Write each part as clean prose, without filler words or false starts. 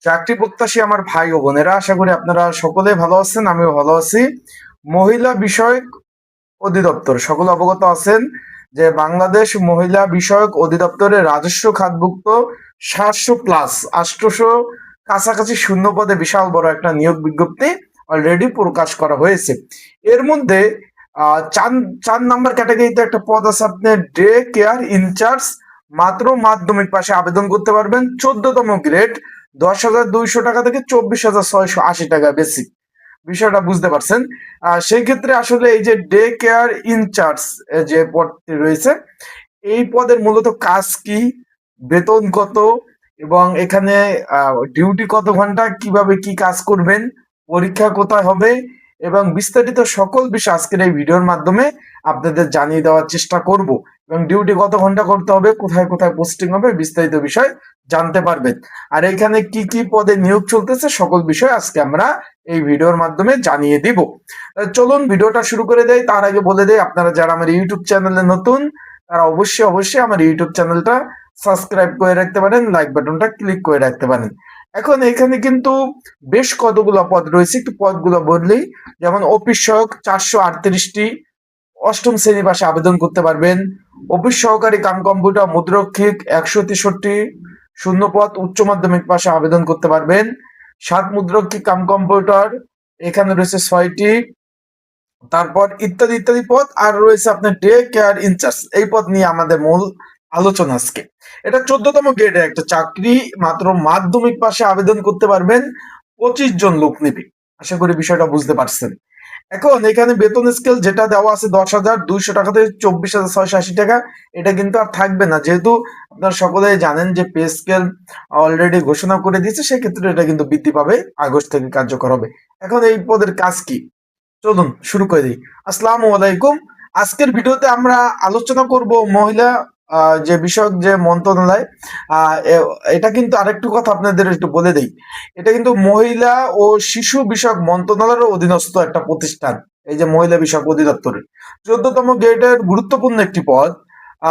চাকরি প্রত্যাশী আমার ভাই ও বোনেরা, আশা করি আপনারা সকলে ভালো আছেন। আমিও ভালো আছি। মহিলা বিষয়ক অধিদপ্তর সকলে অবগত আছেন যে বাংলাদেশ মহিলা বিষয়ক অধিদপ্তরের রাজস্ব খাতভুক্ত 700+ 800 কাছাকাছি শূন্য পদে বিশাল বড় একটা নিয়োগ বিজ্ঞপ্তি অলরেডি প্রকাশ করা হয়েছে। এর মধ্যে চার চার নাম্বার ক্যাটাগরিতে একটা পদ আছে, আপনার ডে কেয়ার ইনচার্জ। মাত্র মাধ্যমিক পাশে আবেদন করতে পারবেন। 14তম গ্রেড, 10,200 টাকা থেকে 24,680 টাকা বেসিক। বিষয়টা বুঝতে পারছেন। সেই ক্ষেত্রে আসলে এই যে ডে কেয়ার ইনচার্জ যে পদটি রয়েছে, এই পদের মূলত কাজ কি, বেতন কত, এবং এখানে ডিউটি কত ঘন্টা, কিভাবে কি কাজ করবেন, পরীক্ষা কোথায় হবে, এবং বিস্তারিত সকল বিষয় আজকের এই ভিডিওর মাধ্যমে আপনাদের জানিয়ে দেওয়ার চেষ্টা করব। এবং ডিউটি কত ঘন্টা করতে হবে, কোথায় কোথায় পোস্টিং হবে, বিস্তারিত বিষয় জানতে পারবেন। আর এখানে কি কি পদে নিয়োগ চলতেছে, সকল বিষয় আজকে আমরা এই ভিডিওর মাধ্যমে জানিয়ে দিব। চলুন ভিডিওটা শুরু করে দেই। তার আগে বলে দেই, আপনারা যারা আমার ইউটিউব চ্যানেলে নতুন, তারা অবশ্যই আমার ইউটিউব চ্যানেলটা সাবস্ক্রাইব করে রাখতে পারেন, লাইক বাটনটা ক্লিক করে রাখতে পারেন। এখন এখানে কিন্তু বেশ কতগুলো পদ রয়েছে, একটু পদগুলো বললেই, যেমন অফিস সহক 438টি, অষ্টম শ্রেণী পাশে আবেদন করতে পারবেন। অফিস সহকারী কাম কম্পিউটার মুদ্রক্ষিক 163 শূন্য পদ, উচ্চ মাধ্যমিক পাশে আবেদন করতে পারবেন। 7 মুদ্রক্ষিক কাম কম্পিউটার, এখানে রয়েছে 6টি। তারপর ইত্যাদি ইত্যাদি পদ, আর রয়েছে আপনার ডে কেয়ার ইনচার্জ। এই পদ নিয়ে আমাদের মূল আলোচনা আজকে। এটা 14তম গ্রেডের একটা চাকরি, মাত্র মাধ্যমিক পাশে আবেদন করতে পারবেন। 25 জন লোক নেবে। আশা করি বিষয়টা বুঝতে পারছেন। এখন এখানে বেতন স্কেল যেটা দেওয়া আছে 10,200 টাকা থেকে 24,680 টাকা, এটা কিন্তু আর থাকবে না, যেহেতু আপনারা সকলেই জানেন যে পে স্কেল অলরেডি ঘোষণা করে দিয়েছে। সেক্ষেত্রে এটা কিন্তু বৃদ্ধি পাবে, আগস্ট থেকে কার্যকর হবে। এখন এই পদের কাজ কি, চলুন শুরু করে দিই। আসসালামু আলাইকুম। আজকের ভিডিওতে আমরা আলোচনা করব মহিলা যে বিষয়ক যে মন্ত্রণালয়। এটা কিন্তু আরেকটু কথা আপনাদের একটু বলে দেই, এটা কিন্তু মহিলা ও শিশু বিষয়ক মন্ত্রণালয়ের অধীনস্থ একটা প্রতিষ্ঠান। এই যে মহিলা বিষয়ক অধিদপ্তরের 14তম গ্রেডের গুরুত্বপূর্ণ একটি পদ।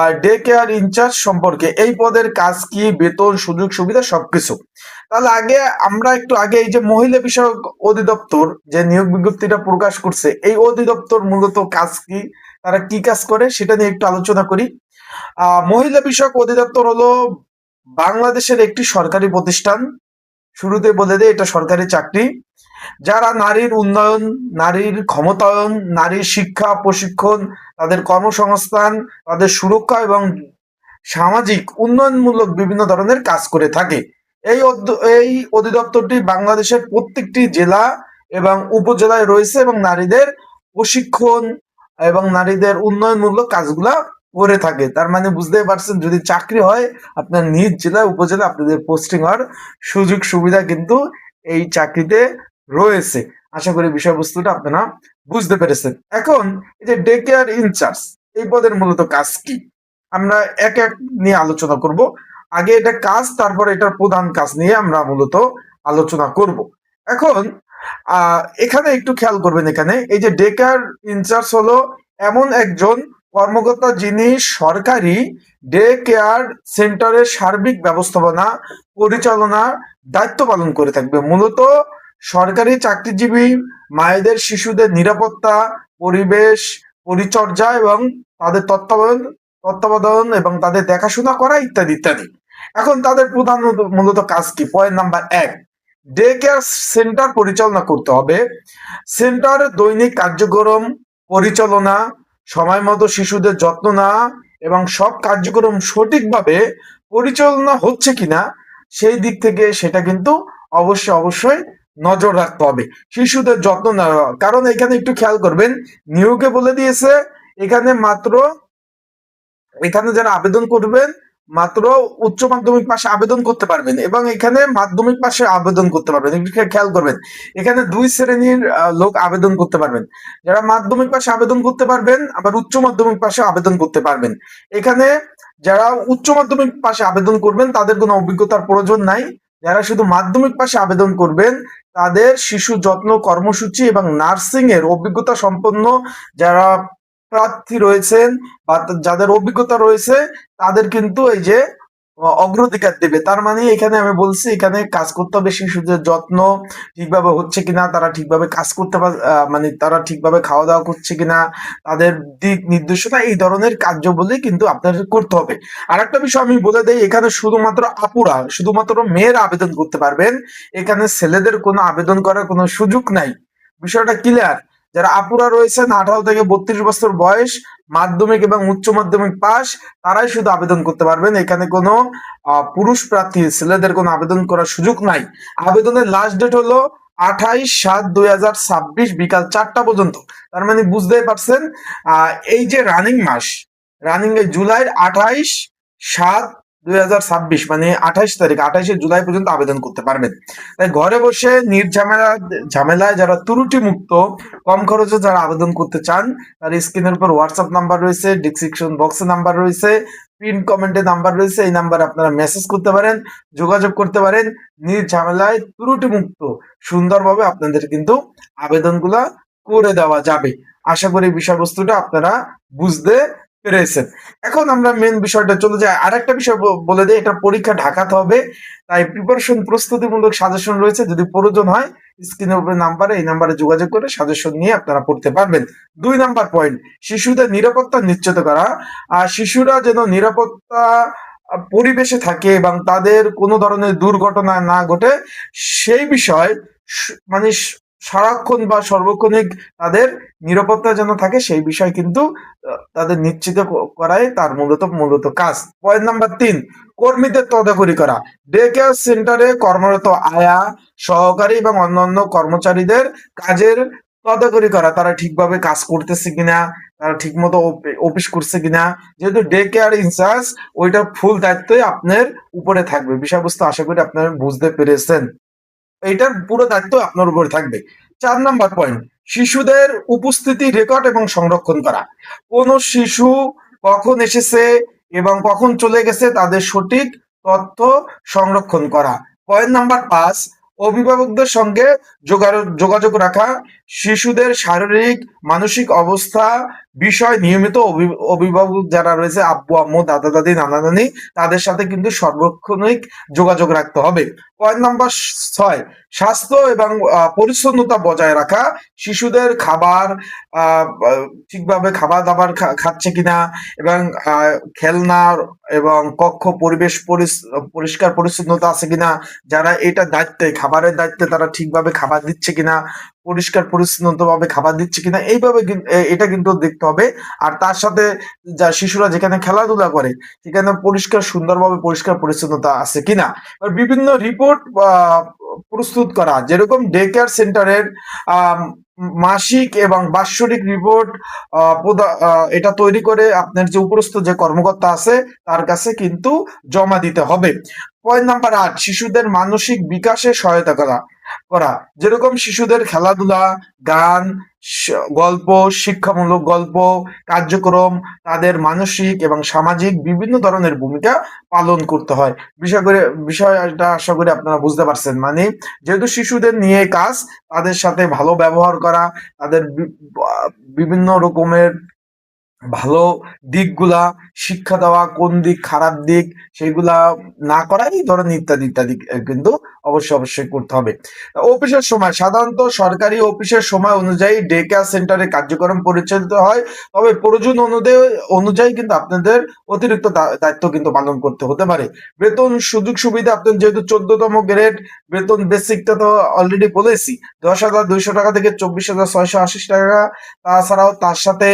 আর ডে কেয়ার ইনচার্জ সম্পর্কে, এই পদের কাজ কি, বেতন, সুযোগ সুবিধা সবকিছু। তাহলে আমরা একটু আগে এই যে মহিলা বিষয়ক অধিদপ্তর যে নিয়োগ বিজ্ঞপ্তিটা প্রকাশ করছে, এই অধিদপ্তর মূলত কাজ কি, তারা কি কাজ করে, সেটা নিয়ে একটু আলোচনা করি। মহিলা বিষয়ক অধিদপ্তর হলো বাংলাদেশের একটি সরকারি প্রতিষ্ঠান। শুরুতে বলে দেয়, এটা সরকারি চাকরি, যারা নারীর উন্নয়ন, নারীর ক্ষমতায়ন, নারীর শিক্ষা প্রশিক্ষণ, তাদের কর্মসংস্থান, তাদের সুরক্ষা এবং সামাজিক উন্নয়নমূলক বিভিন্ন ধরনের কাজ করে থাকে। এই অধিদপ্তরটি বাংলাদেশের প্রত্যেকটি জেলা এবং উপজেলায় রয়েছে এবং নারীদের প্রশিক্ষণ এবং নারীদের উন্নয়নমূলক কাজগুলা করে থাকে। তার মানে বুঝতেই পারছেন, যদি চাকরি হয় আপনার নিজ জেলায় উপজেলা, আপনাদের পোস্টিং হওয়ার সুযোগ সুবিধা কিন্তু এই চাকরিতে রয়েছে। আশা করি বিষয়বস্তুটা আপনারা বুঝতে পেরেছেন। এখন এই যে ডে কেয়ার ইনচার্জ, এই পদের মূলত কাজ কি, আমরা এক এক নিয়ে আলোচনা করব। আগে এটা কাজ, তারপর এটার প্রধান কাজ নিয়ে আমরা মূলত আলোচনা করব। এখন এখানে একটু খেয়াল করবেন, এখানে এই যে ডে কেয়ার ইনচার্জ হলো এমন একজন কর্মকর্তা যিনি সরকারি ডে কেয়ার সেন্টারের সার্বিক ব্যবস্থাপনা পরিচালনা দায়িত্ব পালন করে থাকবে। মূলত সরকারি চাকরিজীবী মায়েদের শিশুদের নিরাপত্তা, পরিবেশ পরিচর্যা এবং তাদের তত্ত্বাবধান এবং তাদের দেখাশোনা করা ইত্যাদি ইত্যাদি। এখন তাদের প্রধান মূলত কাজ কি, point number 1, day care centre পরিচালনা করতে হবে। সেন্টার দৈনিক কার্যক্রম পরিচালনা, সময় মতো শিশুদের যত্ন নেওয়া এবং সব কার্যক্রম সঠিকভাবে পরিচালনা হচ্ছে কিনা সেই দিক থেকে সেটা কিন্তু অবশ্যই নজর রাখতে হবে। শিশুদের যত্ন নেওয়া, কারণ এখানে একটু খেয়াল করবেন, নিয়োগে বলে দিয়েছে এখানে যারা আবেদন করবেন মাত্র উচ্চ মাধ্যমিক পাশে আবেদন করতে পারবেন এবং এখানে মাধ্যমিক পাশে আবেদন করতে পারবেন। একটু খেয়াল করবেন, এখানে 2 শ্রেণীর লোক আবেদন করতে পারবেন। যারা মাধ্যমিক পাশে আবেদন করতে পারবেন, আবার উচ্চ মাধ্যমিক পাশে আবেদন করতে পারবেন। এখানে যারা উচ্চ মাধ্যমিক পাশে আবেদন করবেন তাদের কোনো অভিজ্ঞতার প্রয়োজন নাই। যারা শুধু মাধ্যমিক পাশে আবেদন করবেন তাদের শিশু যত্ন কর্মসূচি এবং নার্সিং এর অভিজ্ঞতা সম্পন্ন যারা প্রার্থী রয়েছেন বা যাদের অভিজ্ঞতা রয়েছে, তাদের কিন্তু এই যে অগ্রাধিকার দেবে। তার মানে এখানে আমি বলছি এখানে কাজ করতে হবে, শিশুদের যত্ন ঠিকভাবে হচ্ছে কিনা, তারা ঠিকভাবে কাজ করতে মানে তারা ঠিকভাবে খাওয়া দাওয়া করছে কিনা, তাদের দিক নির্দেশনা এই ধরনের কার্যাবলী কিন্তু আপনাদের করতে হবে। আর একটা বিষয় আমি বলে দেই, এখানে শুধুমাত্র আপুরা, শুধুমাত্র মেয়েরা আবেদন করতে পারবেন, এখানে ছেলেদের কোনো আবেদন করার কোনো সুযোগ নাই। বিষয়টা ক্লিয়ার? যারা আপুরা রয়েছেন 18 থেকে 32 বছর বয়স, মাধ্যমিক এবং উচ্চ মাধ্যমিক পাস, তারাই শুধু আবেদন করতে পারবেন। এখানে কোনো পুরুষ প্রার্থী ছেলেদের কোনো আবেদন করার সুযোগ নাই। আবেদনের লাস্ট ডেট হলো 28/7/2026 বিকাল 4টা পর্যন্ত। তার মানে বুঝতেই পারছেন এই যে রানিং মাস, রানিং এই জুলাইয়ের 28/7/2026 মানে 28 তারিখ, 28শে জুলাই পর্যন্ত আবেদন করতে পারবেন। তাই ঘরে বসে ঝামেলায় যারা ত্রুটি মুক্ত, কম খরচে যারা আবেদন করতে চান, তার স্ক্রিনের উপর হোয়াটসঅ্যাপ নাম্বার রয়েছে, ডিসক্রিপশন বক্সে নাম্বার রয়েছে, পিন কমেন্টে নাম্বার রয়েছে। এই নাম্বারে আপনারা মেসেজ করতে পারেন, যোগাযোগ করতে পারেন। ঝামেলায় ত্রুটি মুক্ত সুন্দরভাবে আপনাদের কিন্তু আবেদনগুলা করে দেওয়া যাবে। আশা করি বিষয়বস্তুটা আপনারা বুঝতে পেরেছেন। এখন আমরা মেন বিষয়টা চলে যাই। আরেকটা বিষয় বলে দেই, এটা পরীক্ষা ঢাকাতে হবে, তাই প্রিপারেশন প্রস্তুতিমূলক সাজেশন রয়েছে। যদি প্রয়োজন হয় স্ক্রিনের উপরে নাম্বারে, এই নাম্বারে যোগাযোগ করে সাজেশন নিয়ে আপনারা পড়তে পারবেন। 2 নাম্বার পয়েন্ট, শিশুদের নিরাপত্তা নিশ্চিত করা। আর শিশুরা যেন নিরাপত্তা পরিবেশে থাকে এবং তাদের কোনো ধরনের দুর্ঘটনা না ঘটে, সেই বিষয় মানে সারাক্ষণ বা সর্বক্ষণিক তাদের নিরাপত্তা যেন থাকে, সেই বিষয় কিন্তু তাদের নিশ্চিত করাই তার মূলত কাজ। পয়েন্ট নাম্বার 3, কর্মীদের তদারকি করা। ডে কেয়ার সেন্টারে কর্মরত আয়া, সহকারী এবং অন্যান্য কর্মচারীদের কাজের তদারকি করা, তারা ঠিকভাবে কাজ করতেছে কিনা, তারা ঠিক মতো অফিস করছে কিনা। যেহেতু ডে কেয়ার ইনচার্জ, ওইটার ফুল দায়িত্বই আপনার উপরে থাকবে। বিষয়বস্তু আশা করি আপনারা বুঝতে পেরেছেন। এইটার পুরো দায়িত্ব আপনার উপরে থাকবে। 4 নাম্বার পয়েন্ট, শিশুদের উপস্থিতি রেকর্ড এবং সংরক্ষণ করা। কোন শিশু কখন এসেছে এবং কখন চলে গেছে তাদের সঠিক তথ্য সংরক্ষণ করা। পয়েন্ট নাম্বার 5, অভিভাবকদের সঙ্গে যোগাযোগ রাখা। শিশুদের শারীরিক মানসিক অবস্থা বিষয় নিয়মিত অভিভাবক যারা রয়েছে, আব্বু আম্মু, দাদা দাদি, নানা নানি, তাদের সাথে কিন্তু সার্বক্ষণিক যোগাযোগ রাখতে হবে। পয়েন্ট নাম্বার 6, স্বাস্থ্য এবং পরিচ্ছন্নতা বজায় রাখা। শিশুদের খাবার ঠিকভাবে খাবার দাবার খাচ্ছে কিনা এবং খেলনা এবং কক্ষ পরিবেশ পরিষ্কার পরিচ্ছন্নতা আছে কিনা, যারা এটা দায়িত্বে, খাবারের দায়িত্বে, তারা ঠিকভাবে খাবার দিচ্ছে কিনা, পরিষ্কার পরিচ্ছন্ন ভাবে খাবার দিচ্ছে কিনা, এইভাবে এটা কিন্তু দেখতে হবে। আর তার সাথে যা শিশুরা যেখানে খেলাধুলা করে সেখানে সুন্দরভাবে পরিষ্কার পরিচ্ছন্নতা আছে কিনা। বিভিন্ন রিপোর্ট প্রস্তুত করা, যেরকম ডে কেয়ার সেন্টারের মাসিক এবং বাৎসরিক রিপোর্ট এটা তৈরি করে আপনার যে উপরস্থ যে কর্মকর্তা আছে তার কাছে কিন্তু জমা দিতে হবে। পয়েন্ট নাম্বার 8, শিশুদের মানসিক বিকাশে সহায়তা করা, যেরকম শিশুদের খেলাধুলা, গান, গল্প, শিক্ষামূলক গল্প, কার্যক্রম তাদের মানসিক এবং সামাজিক বিভিন্ন ধরনের ভূমিকা পালন করতে হয়। বিষয়টা আশা করি আপনারা বুঝতে পারছেন। মানে যেহেতু শিশুদের নিয়ে কাজ, তাদের সাথে ভালো ব্যবহার করা, তাদের বিভিন্ন রকমের ভালো দিকগুলা শিক্ষা দেওয়া, কোন দিক খারাপ দিক সেগুলা না করা, এই ধরনের ইত্যাদি ইত্যাদি কিন্তু অবশ্যই করতে হবে। অফিসের সময়, সাধারণত সরকারি অফিসের সময় অনুযায়ী ডে কেয়ার সেন্টারে কার্যক্রম পরিচালিত হয়, তবে প্রয়োজন অনুযায়ী কিন্তু আপনাদের অতিরিক্ত দায়িত্ব কিন্তু পালন করতে হতে পারে। বেতন সুযোগ সুবিধা, আপনার যেহেতু 14তম গ্রেড, বেতন বেসিকটা তো অলরেডি বলেছি, 10,200 টাকা থেকে 24,680 টাকা। তাছাড়াও তার সাথে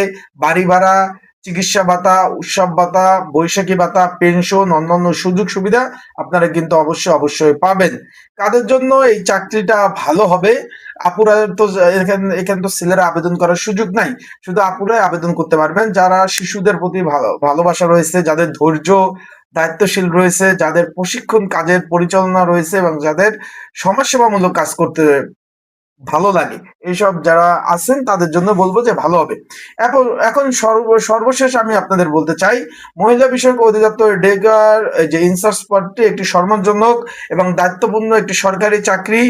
বাড়ি ভাড়া, চিকিৎসা ভাতা, উৎসব ভাতা, বৈশাখী ভাতা, পেনশন, অন্যান্য সুযোগ সুবিধা আপনারা কিন্তু অবশ্যই পাবেন। কাদের জন্য এই চাকরিটা ভালো হবে? আপুরা তো এখানে তো ছেলেরা আবেদন করার সুযোগ নাই, শুধু আপুরাই আবেদন করতে পারবেন। যারা শিশুদের প্রতি ভালোবাসা রয়েছে, যাদের ধৈর্য, দায়িত্বশীল রয়েছে, যাদের প্রশিক্ষণ কাজের পরিচালনা রয়েছে এবং যাদের সমাজসেবামূলক কাজ করতে ভালো লাগে, এইসব যারা আছেন তাদের জন্য বলবো যে ভালো হবে। এখন এখন সর্বশেষ আমি আপনাদের বলতে চাই, মহিলা বিষয়ক অধিদপ্তর ডেগার যে ইনসার্চ পদটি একটি সম্মানজনক এবং দায়িত্বপূর্ণ একটি সরকারি চাকরি।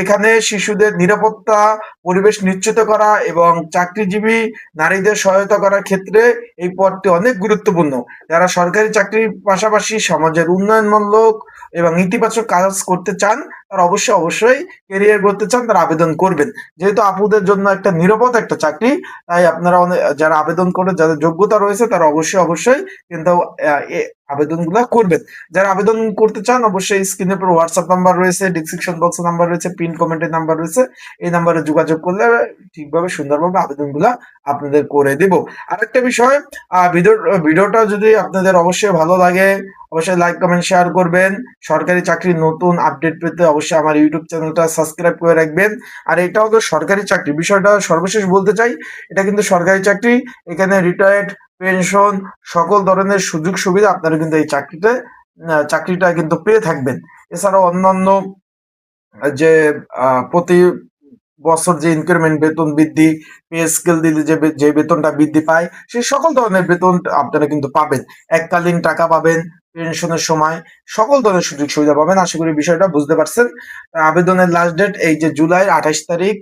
এখানে শিশুদের নিরাপত্তা পরিবেশ নিশ্চিত করা এবং চাকরিজীবী নারীদের সহায়তা করার ক্ষেত্রে এই পদটি অনেক গুরুত্বপূর্ণ। যারা সরকারি চাকরির পাশাপাশি সমাজের উন্নয়নমূলক এবং ইতিবাচক কাজ করতে চান, তারা অবশ্যই কেরিয়ার করতে চান, তারা আবেদন করবেন। যেহেতু আপুদের জন্য একটা নিরাপদ একটা চাকরি, তাই আপনারা যারা আবেদন করে যাদের যোগ্যতা রয়েছে তারা অবশ্যই কিন্তু আবেদনগুলো করবেন। যারা আবেদন করতে চান অবশ্যই স্ক্রিনের উপর হোয়াটসঅ্যাপ নাম্বার রয়েছে, ডিসক্রিপশন বক্সে নাম্বার রয়েছে, পিন কমেন্টের নাম্বার রয়েছে। এই নাম্বারে যোগাযোগ করলে ঠিকভাবে সুন্দরভাবে আবেদনগুলা আপনাদের করে দেব। আরেকটা বিষয়, ভিডিওটা যদি আপনাদের অবশ্যই ভালো লাগে অবশ্যই লাইক কমেন্ট শেয়ার করবেন। সরকারি চাকরির নতুন আপডেট পেতে অবশ্যই আমার ইউটিউব চ্যানেলটা সাবস্ক্রাইব করে রাখবেন। আর এটা হলো সরকারি চাকরি, বিষয়টা সর্বশেষ বলতে চাই, এটা কিন্তু সরকারি চাকরি। এখানে রিটায়ার্ড, পেনশন, সকল ধরনের সুযোগ সুবিধা আপনারা কিন্তু এই চাকরিটা কিন্তু পেয়ে থাকবেন। এছাড়াও অন্যান্য যে প্রতি বছর যে ইনক্রিমেন্ট, বেতন বৃদ্ধি, পে স্কেল দিলে যে বেতনটা বৃদ্ধি পায়, সেই সকল ধরনের বেতন আপনারা কিন্তু পাবেন। এককালীন টাকা পাবেন, পেনশনের সময় সকল ধরনের সুযোগ সুবিধা পাবেন। আশা করি বিষয়টা বুঝতে পারছেন। আবেদনের লাস্ট ডেট এই যে জুলাই 28 তারিখ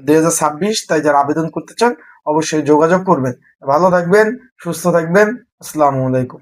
2026। তাই যারা আবেদন করতে চান অবশ্যই যোগাযোগ করবেন। ভালো থাকবেন, সুস্থ থাকবেন। আসসালামু আলাইকুম।